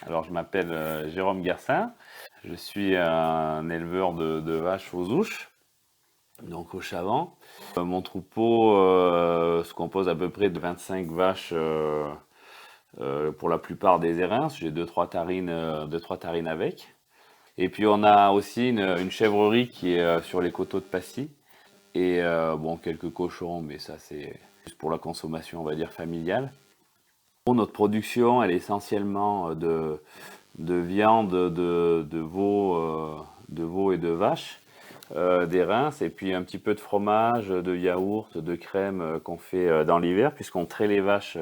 Alors, je m'appelle Jérôme Garcin. Je suis un éleveur de vaches aux ouches, donc au Chavant. Mon troupeau se compose à peu près de 25 vaches pour la plupart des érins. J'ai deux, trois tarines avec. Et puis, on a aussi une chèvrerie qui est sur les coteaux de Passy. Et bon, quelques cochons, mais ça, c'est juste pour la consommation, on va dire, familiale. Pour notre production, elle est essentiellement de viande de veau et de vache, des rinces, et puis un petit peu de fromage, de yaourt, de crème qu'on fait dans l'hiver, puisqu'on traite les vaches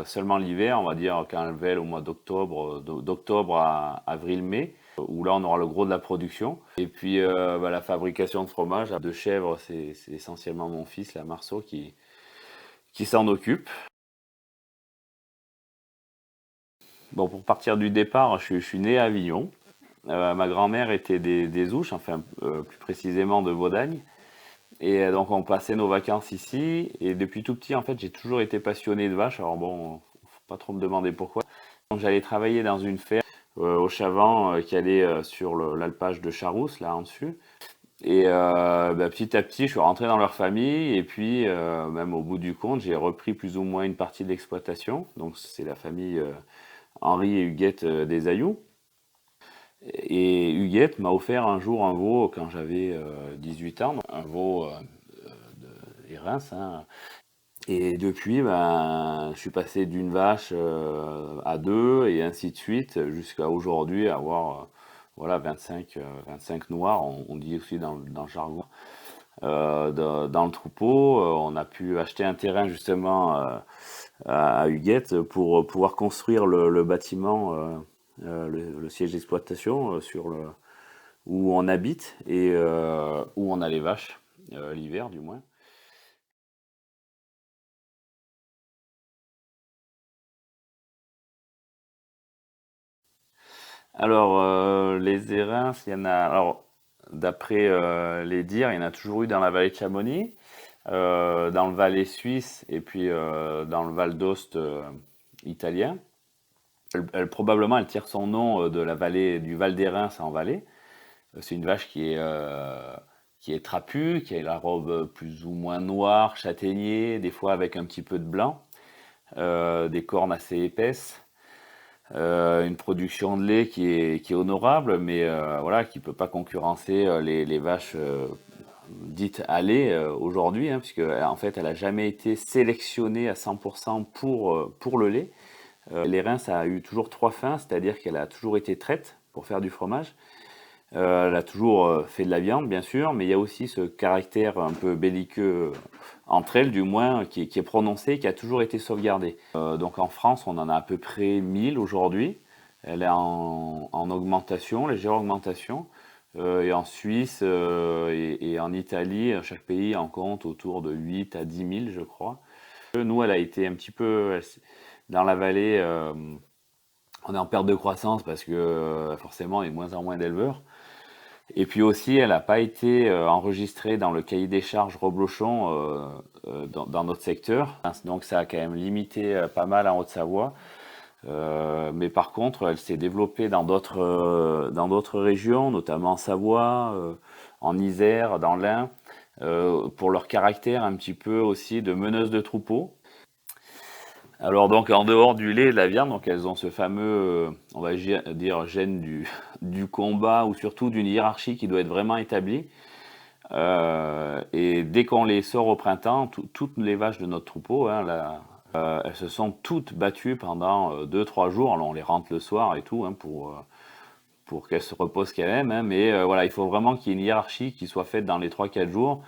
seulement l'hiver, on va dire quand elles vêlent au mois d'octobre, d'octobre à avril-mai, où là on aura le gros de la production. Et puis la fabrication de fromage de chèvre, c'est essentiellement mon fils, la Marceau, qui s'en occupe. Bon, pour partir du départ, je suis né à Avignon. Ma grand-mère était des Ouches, enfin plus précisément de Vaudagne. Et donc on passait nos vacances ici. Et depuis tout petit, en fait, j'ai toujours été passionné de vaches. Alors bon, faut pas trop me demander pourquoi. Donc j'allais travailler dans une ferme au Chavant qui allait sur l'alpage de Charousse, là en dessus. Et petit à petit, je suis rentré dans leur famille. Et puis, même au bout du compte, j'ai repris plus ou moins une partie de l'exploitation. Donc c'est la famille Henri et Huguette des Ayoux. Et Huguette m'a offert un jour un veau quand j'avais 18 ans, un veau des Reims, hein. Et depuis, ben, je suis passé d'une vache à deux et ainsi de suite jusqu'à aujourd'hui avoir voilà, 25 noirs, on dit aussi dans le jargon. Dans le troupeau, on a pu acheter un terrain justement à Huguette pour pouvoir construire le bâtiment, le siège d'exploitation où on habite et où on a les vaches, l'hiver du moins. Alors, les airains, il y en a. Alors, d'après les dires, il y en a toujours eu dans la vallée de Chamonix, dans le Valais suisse et puis dans le Val d'Aoste italien. Probablement, elle tire son nom de la vallée du Val d'Airain, c'est en Valais. C'est une vache qui est trapue, qui a la robe plus ou moins noire, châtaignée, des fois avec un petit peu de blanc, des cornes assez épaisses. Une production de lait qui est honorable, mais voilà, qui ne peut pas concurrencer les vaches dites à lait aujourd'hui, hein, puisque en fait, elle n'a jamais été sélectionnée à 100% pour le lait. Les reins, ça a eu toujours trois fins, c'est-à-dire qu'elle a toujours été traite pour faire du fromage. Elle a toujours fait de la viande, bien sûr, mais il y a aussi ce caractère un peu belliqueux entre elles, du moins, qui est prononcé, qui a toujours été sauvegardé. Donc en France, on en a à peu près 1000 aujourd'hui. Elle est en augmentation, légère augmentation. Et en Suisse et en Italie, chaque pays en compte autour de 8 à 10 000, je crois. Nous, elle a été un petit peu dans la vallée. On est en perte de croissance parce que forcément, il y a de moins en moins d'éleveurs. Et puis aussi, elle n'a pas été enregistrée dans le cahier des charges Reblochon dans notre secteur. Donc ça a quand même limité pas mal en Haute-Savoie. Mais par contre, elle s'est développée dans d'autres régions, notamment en Savoie, en Isère, dans l'Ain, pour leur caractère un petit peu aussi de meneuse de troupeau. Alors donc en dehors du lait et de la viande, donc elles ont ce fameux, on va dire, gène du combat ou surtout d'une hiérarchie qui doit être vraiment établie. Et dès qu'on les sort au printemps, toutes les vaches de notre troupeau, hein, elles se sont toutes battues pendant 2-3 jours. Alors on les rentre le soir et tout, hein, pour qu'elles se reposent quand même, hein, mais voilà, il faut vraiment qu'il y ait une hiérarchie qui soit faite dans les 3-4 jours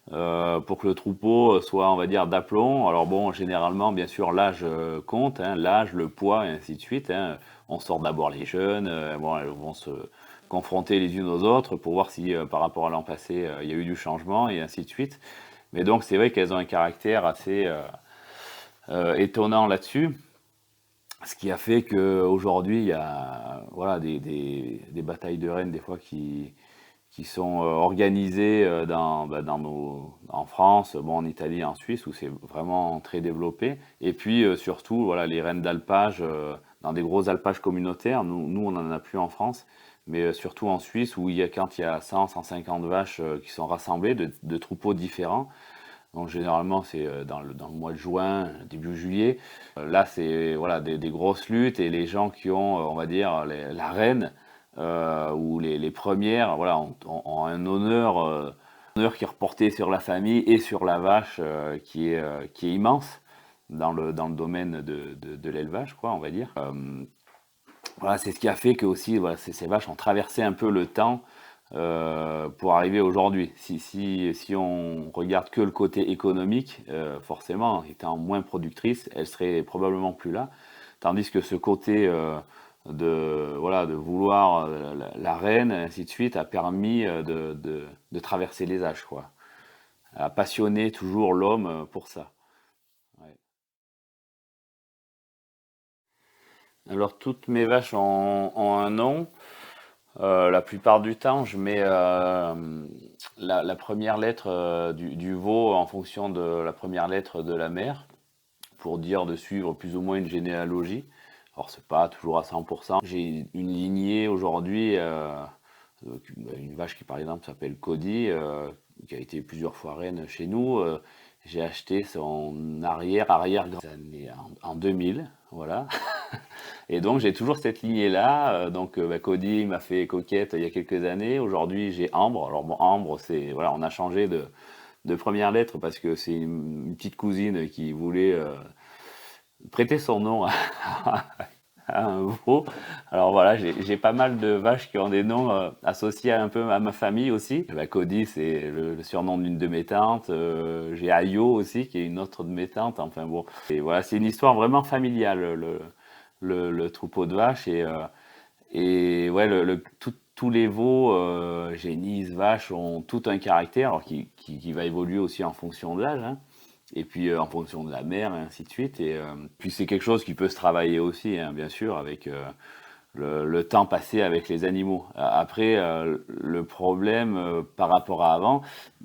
pour que le troupeau soit, on va dire, d'aplomb. Alors bon, généralement, bien sûr, l'âge compte, hein, l'âge, le poids, et ainsi de suite, hein. On sort d'abord les jeunes, bon, elles vont se confronter les unes aux autres pour voir si, par rapport à l'an passé, il y a eu du changement, et ainsi de suite. Mais donc, c'est vrai qu'elles ont un caractère assez étonnant là-dessus. Ce qui a fait qu'aujourd'hui, il y a voilà, des batailles de reines, des fois, qui sont organisées en France, bon, en Italie, en Suisse, où c'est vraiment très développé. Et puis, surtout, voilà, les reines d'alpage dans des gros alpages communautaires. Nous on n'en a plus en France, mais surtout en Suisse où quand il y a 100, 150 vaches qui sont rassemblées de troupeaux différents. Donc généralement c'est dans le mois de juin, début juillet. Là c'est voilà des grosses luttes et les gens qui ont, on va dire, la reine ou les premières, voilà, ont un honneur qui est reporté sur la famille et sur la vache qui est immense dans le domaine de l'élevage, quoi, on va dire. Voilà, c'est ce qui a fait que aussi voilà, ces vaches ont traversé un peu le temps pour arriver aujourd'hui. Si on regarde que le côté économique, forcément, étant moins productrice, elle serait probablement plus là. Tandis que ce côté voilà, de vouloir la reine, et ainsi de suite, a permis de traverser les âges, quoi. A passionné toujours l'homme pour ça. Ouais. Alors, toutes mes vaches ont un nom. La plupart du temps, je mets la première lettre du veau en fonction de la première lettre de la mère, pour dire de suivre plus ou moins une généalogie. Alors, c'est pas toujours à 100%. J'ai une lignée aujourd'hui, une vache qui par exemple s'appelle Cody, qui a été plusieurs fois reine chez nous. J'ai acheté son arrière-grand en 2000, voilà. Et donc j'ai toujours cette lignée-là. Donc Cody m'a fait coquette il y a quelques années. Aujourd'hui j'ai Ambre. Alors bon, Ambre, c'est voilà, on a changé de première lettre parce que c'est une petite cousine qui voulait prêter son nom à un veau. Alors voilà, j'ai pas mal de vaches qui ont des noms associés un peu à ma famille aussi. Cody, c'est le surnom d'une de mes tantes. J'ai Ayo aussi, qui est une autre de mes tantes. Enfin bon, et voilà, c'est une histoire vraiment familiale, le troupeau de vaches. Et ouais, tous les veaux, génisses, vaches, ont tout un caractère, alors qui va évoluer aussi en fonction de l'âge, hein. Et puis en fonction de la mère, et ainsi de suite. Et puis c'est quelque chose qui peut se travailler aussi, hein, bien sûr, avec le temps passé avec les animaux. Après, le problème par rapport à avant,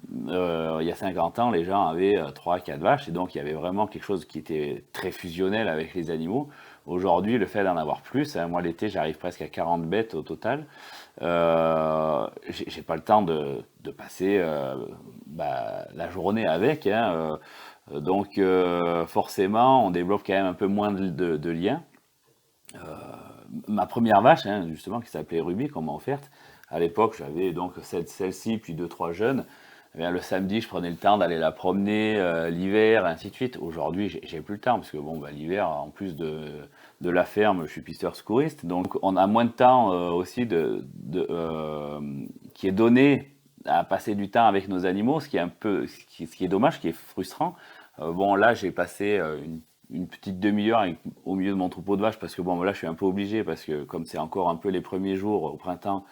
il y a 50 ans, les gens avaient 3-4 vaches, et donc il y avait vraiment quelque chose qui était très fusionnel avec les animaux. Aujourd'hui, le fait d'en avoir plus, hein, moi l'été, j'arrive presque à 40 bêtes au total. J'ai pas le temps de passer la journée avec, hein, donc forcément, on développe quand même un peu moins de liens. Ma première vache, hein, justement, qui s'appelait Ruby, qu'on m'a offerte, à l'époque, j'avais donc celle-ci, puis deux, trois jeunes. Eh bien, le samedi, je prenais le temps d'aller la promener, l'hiver, et ainsi de suite. Aujourd'hui, j'ai plus le temps, parce que bon, l'hiver, en plus de la ferme, je suis pisteur secouriste. Donc, on a moins de temps aussi qui est donné à passer du temps avec nos animaux, ce qui est un peu, ce qui est dommage, ce qui est frustrant. Bon, là, j'ai passé une petite demi-heure au milieu de mon troupeau de vaches parce que bon, là, je suis un peu obligé parce que comme c'est encore un peu les premiers jours au printemps,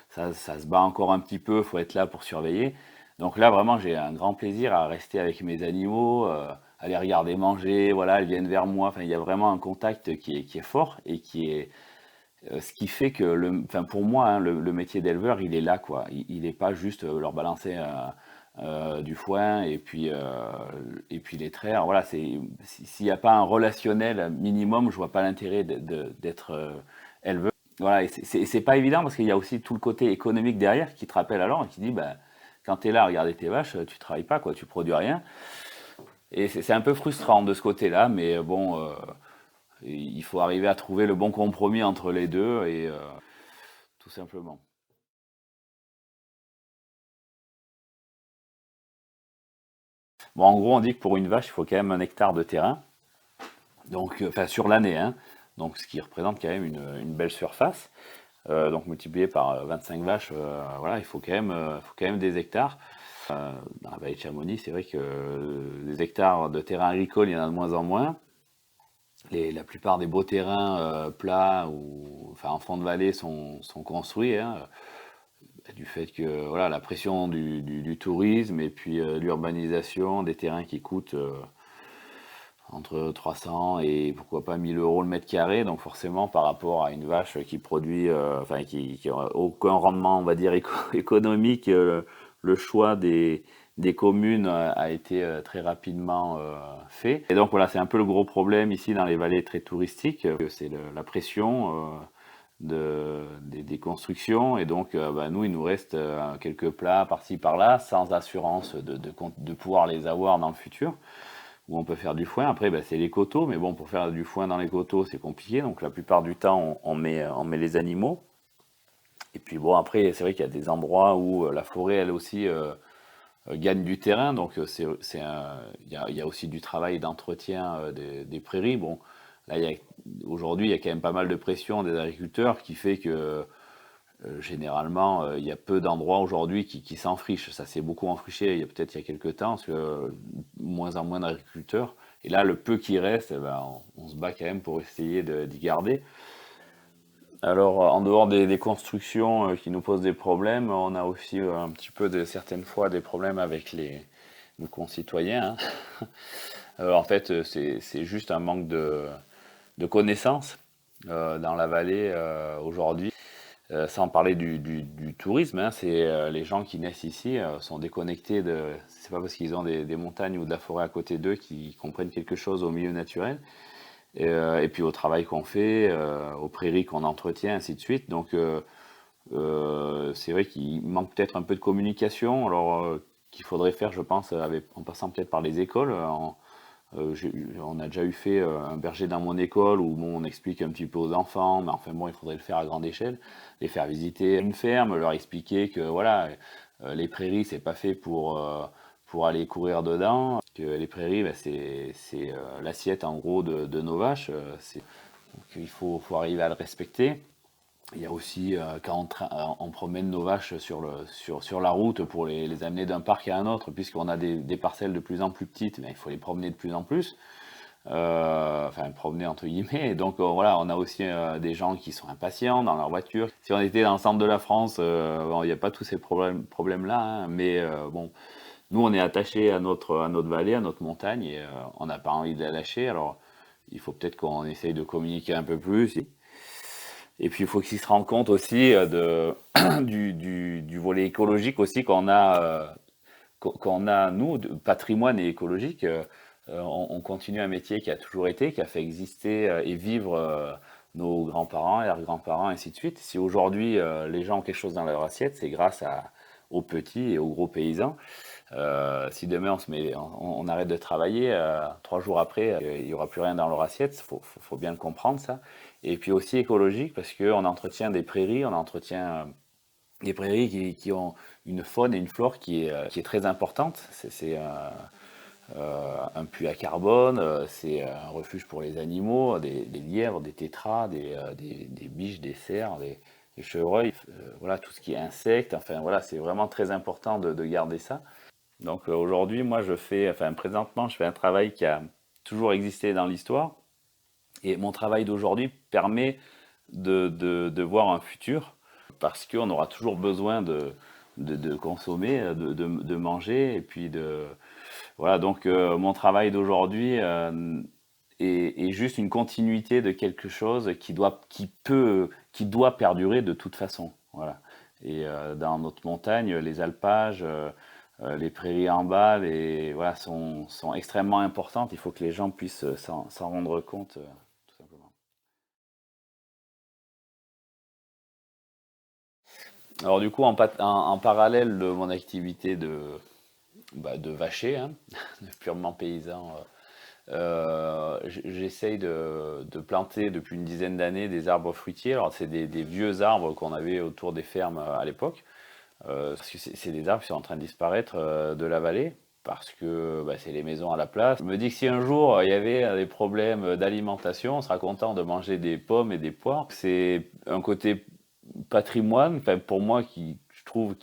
ça se bat encore un petit peu, faut être là pour surveiller. Donc là, vraiment, j'ai un grand plaisir à rester avec mes animaux, à les regarder manger, voilà, elles viennent vers moi. Enfin, il y a vraiment un contact qui est fort et qui est ce qui fait que, enfin pour moi, hein, le métier d'éleveur, il est là, quoi. Il n'est pas juste leur balancer du foin et puis les traire. Voilà, s'il n'y a pas un relationnel minimum, je vois pas l'intérêt d'être éleveur. Voilà, et c'est pas évident parce qu'il y a aussi tout le côté économique derrière qui te rappelle alors et qui dit, bah, quand tu es là à regarder tes vaches, tu travailles pas, quoi, tu produis rien. Et c'est un peu frustrant de ce côté-là, mais bon, il faut arriver à trouver le bon compromis entre les deux et tout simplement. Bon, en gros, on dit que pour une vache, il faut quand même 1 hectare de terrain, donc enfin sur l'année, hein. Donc ce qui représente quand même une belle surface. Donc multiplié par 25 vaches, voilà, faut quand même des hectares. Dans la vallée de Chamonix, c'est vrai que des hectares de terrain agricole, il y en a de moins en moins. La plupart des beaux terrains plats ou enfin en fond de vallée sont construits, hein, du fait que voilà la pression du tourisme et puis l'urbanisation, des terrains qui coûtent entre 300 et pourquoi pas 1 000 € le mètre carré. Donc forcément par rapport à une vache qui produit, enfin qui a aucun rendement, on va dire économique, le choix des des communes a été très rapidement fait. Et donc voilà, c'est un peu le gros problème ici dans les vallées très touristiques, c'est la pression des constructions. Et donc bah, nous, il nous reste quelques plats par-ci par-là, sans assurance de pouvoir les avoir dans le futur, où on peut faire du foin. Après, bah, c'est les coteaux, mais bon, pour faire du foin dans les coteaux, c'est compliqué. Donc la plupart du temps, on met les animaux. Et puis bon, après, c'est vrai qu'il y a des endroits où la forêt, elle aussi, gagne du terrain. Donc il y a aussi du travail d'entretien des prairies. Bon, là, aujourd'hui, il y a quand même pas mal de pression des agriculteurs qui fait que généralement, il y a peu d'endroits aujourd'hui qui s'enfrichent. Ça s'est beaucoup enfriché peut-être il y a quelques temps, parce que moins en moins d'agriculteurs. Et là, le peu qui reste, eh ben, on se bat quand même pour essayer d'y garder. Alors, en dehors des constructions qui nous posent des problèmes, on a aussi un petit peu certaines fois des problèmes avec nos concitoyens, hein. En fait, c'est juste un manque de connaissances dans la vallée aujourd'hui. Sans parler du tourisme, hein, c'est les gens qui naissent ici sont déconnectés de. C'est pas parce qu'ils ont des montagnes ou de la forêt à côté d'eux qu'ils comprennent quelque chose au milieu naturel. Et puis au travail qu'on fait, aux prairies qu'on entretient, ainsi de suite. Donc c'est vrai qu'il manque peut-être un peu de communication, alors qu'il faudrait faire, je pense, en passant peut-être par les écoles. On a déjà eu fait un berger dans mon école où bon, on explique un petit peu aux enfants, mais enfin bon, il faudrait le faire à grande échelle, les faire visiter une ferme, leur expliquer que voilà, les prairies, c'est pas fait pour aller courir dedans, que les prairies, bah, c'est l'assiette en gros de nos vaches, donc il faut arriver à le respecter. Il y a aussi quand on promène nos vaches sur la route pour les amener d'un parc à un autre, puisqu'on a des parcelles de plus en plus petites, mais il faut les promener de plus en plus. Enfin, promener entre guillemets. Et donc voilà, on a aussi des gens qui sont impatients dans leur voiture. Si on était dans le centre de la France, bon, il n'y a pas tous ces problèmes-là, hein, mais bon, nous on est attachés à notre vallée, à notre montagne, et on n'a pas envie de la lâcher. Alors il faut peut-être qu'on essaye de communiquer un peu plus. Et puis il faut qu'ils se rendent compte aussi du volet écologique aussi qu'on a nous, de patrimoine et écologique. On continue un métier qui a toujours été, qui a fait exister et vivre nos grands-parents, arrière-grands-parents, ainsi de suite. Si aujourd'hui les gens ont quelque chose dans leur assiette, c'est grâce aux petits et aux gros paysans. Si demain on arrête de travailler, 3 jours après, il n'y aura plus rien dans leur assiette. Faut bien le comprendre, ça. Et puis aussi écologique, parce qu'on entretient des prairies, on entretient des prairies qui ont une faune et une flore qui est très importante. C'est un puits à carbone, c'est un refuge pour les animaux, des lièvres, des tétras, des biches, des cerfs, des chevreuils, voilà, tout ce qui est insectes. Enfin voilà, c'est vraiment très important de garder ça. Donc aujourd'hui, moi présentement, je fais un travail qui a toujours existé dans l'histoire. Et mon travail d'aujourd'hui permet de voir un futur, parce qu'on aura toujours besoin de consommer, de manger, et puis voilà, donc mon travail d'aujourd'hui est juste une continuité de quelque chose qui doit perdurer de toute façon. Voilà. Et dans notre montagne, les alpages, les prairies en bas, voilà, sont extrêmement importantes. Il faut que les gens puissent s'en rendre compte, tout simplement. Alors du coup, en parallèle de mon activité de vacher, hein, de purement paysan, j'essaye de planter depuis une dizaine d'années des arbres fruitiers. Alors c'est des vieux arbres qu'on avait autour des fermes à l'époque, parce que c'est des arbres qui sont en train de disparaître de la vallée, parce que bah, c'est les maisons à la place. Je me dis que si un jour il y avait des problèmes d'alimentation, on sera content de manger des pommes et des poires. C'est un côté patrimoine, enfin, pour moi, je trouve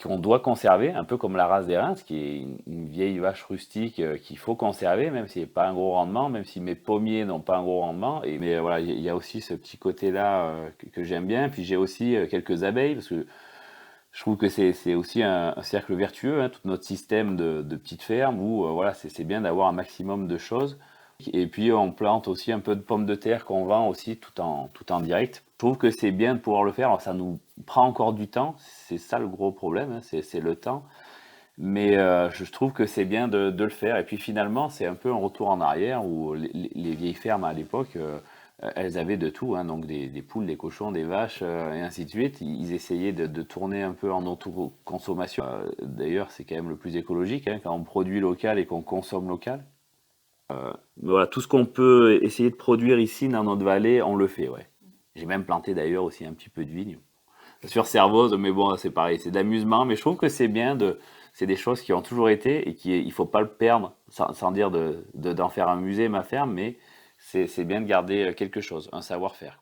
qu'on doit conserver, un peu comme la race des Reims, qui est une vieille vache rustique qu'il faut conserver, même s'il n'y a pas un gros rendement, même si mes pommiers n'ont pas un gros rendement. Mais voilà, il y a aussi ce petit côté-là que j'aime bien. Puis j'ai aussi quelques abeilles, parce que je trouve que c'est aussi un cercle vertueux, hein, tout notre système de petites fermes, où voilà, c'est bien d'avoir un maximum de choses. Et puis on plante aussi un peu de pommes de terre qu'on vend aussi tout en direct. Je trouve que c'est bien de pouvoir le faire. Alors ça nous prend encore du temps, c'est ça le gros problème, hein, c'est le temps. Mais je trouve que c'est bien de le faire. Et puis finalement, c'est un peu un retour en arrière où les vieilles fermes à l'époque, elles avaient de tout, hein, donc des poules, des cochons, des vaches, et ainsi de suite. Ils essayaient de tourner un peu en autoconsommation. D'ailleurs, c'est quand même le plus écologique, hein, quand on produit local et qu'on consomme local. Mais voilà, tout ce qu'on peut essayer de produire ici dans notre vallée, on le fait, ouais. J'ai même planté d'ailleurs aussi un petit peu de vigne sur Servoz, mais bon, c'est pareil, c'est d'amusement, mais je trouve que c'est bien c'est des choses qui ont toujours été et il faut pas le perdre, sans dire d'en faire un musée, ma ferme, mais c'est bien de garder quelque chose, un savoir-faire.